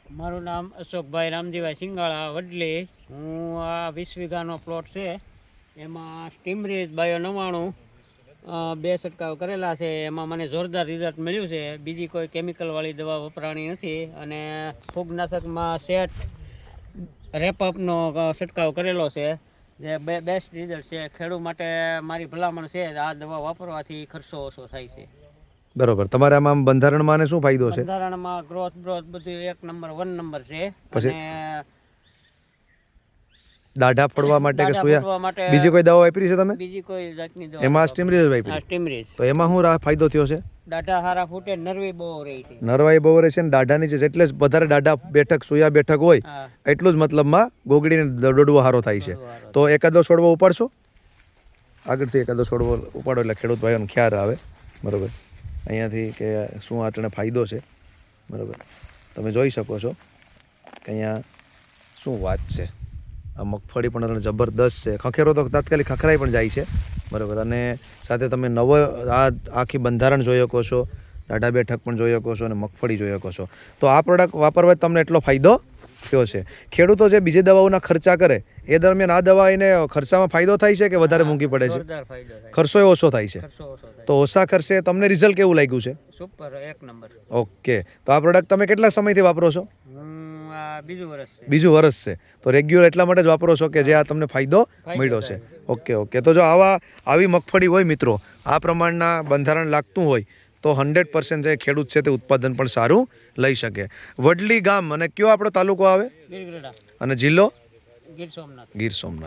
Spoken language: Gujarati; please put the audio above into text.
મારું નામ અશોકભાઈ રામજીભાઈ સિંગાળા વડલી. હું આ 20 વીઘાનો પ્લોટ છે, એમાં સ્ટીમરીજ બાયો 99 2 છંટકાવ કરેલા છે. એમાં મને જોરદાર રિઝલ્ટ મળ્યું છે. બીજી કોઈ કેમિકલવાળી દવા વપરાણી નથી. અને ફૂગનાશકમાં સેટ રેપઅપનો છંટકાવ કરેલો છે, જે બેસ્ટ રિઝલ્ટ છે. ખેડૂત માટે મારી ભલામણ છે, આ દવા વાપરવાથી ખર્ચો ઓછો થાય છે. બરોબર. તમારે આમાં બંધારણમાં ને શું ફાયદો છે? બંધારણમાં ગ્રોથ બધું 1 નંબર 1 નંબર છે. પછી અને દાઢા ફોડવા માટે કે દાઢા સોયા ફૂટવા માટે બીજી કોઈ દવા વાપરી છે તમે? બીજી કોઈ જાતની દવા એમાં સ્ટીમરીજ વાપરી? સ્ટીમરીજ. તો એમાં શું ફાયદો થયો છે? દાઢા હારા ફૂટે, નરવી બહુ રહી છે. નરવાઈ બહુ રહે છે ને દાઢાની છે, એટલે જ વધારે દાઢા બેઠક સોયા બેઠક હોય હા, એટલું જ મતલબમાં ગોગડીને દોડવો સારો થાય છે. દોડવો હારો. તો એકાદો છોડવો ઉપાડશો? આગળથી એકાદો છોડવો ઉપાડો એટલે ખેડૂત ભાઈઓને ખ્યાલ આવે. બરોબર. અહીંયાથી કે શું આટણે ફાયદો છે. બરાબર. તમે જોઈ શકો છો કે અહીંયા શું વાત છે. આ મગફળી પણ જબરદસ્ત છે. ખખેરો તો તાત્કાલિક ખખરાઈ પણ જાય છે. બરાબર. અને સાથે તમે નવો આ આખી બંધારણ જોઈ શકો છો, દાઢા બેઠક પણ જોઈ શકો છો અને મગફળી જોઈ શકો છો. તો આ પ્રોડક્ટ વાપરવા તમને એટલો ફાયદો થયો છે. ખેડૂતો જે બીજી દવાઓના ખર્ચા કરે એ દરમિયાન આ દવા એને ખર્ચામાં ફાયદો થાય છે કે વધારે મોંઘી પડે છે? જોરદાર ફાયદો થાય. ખર્ચો ઓછો થાય છે. ખર્ચો ઓછો થાય. તો ઓછા ખર્ચે તમને રિઝલ્ટ કેવું લાગ્યું છે? Super, 1 number. ઓકે. તો આ પ્રોડક્ટ તમે કેટલા સમયથી વાપરો છો? આ બીજું વર્ષ છે. બીજું વર્ષ છે. તો રેગ્યુલર એટલા માટે જ વાપરો છો કે જે આ તમને ફાયદો મળ્યો છે. Okay okay. તો જો આવી મગફળી હોય મિત્રો, આ પ્રમાણના બંધારણ લાગતું હોય તો 100% જે ખેડૂત છે તે ઉત્પાદન પણ સારું લઈ શકે. વડલી ગામ અને કયો આપણો તાલુકો આવે ગીરગઢડા અને જિલ્લો? ગીર સોમનાથ. ગીર સોમનાથ.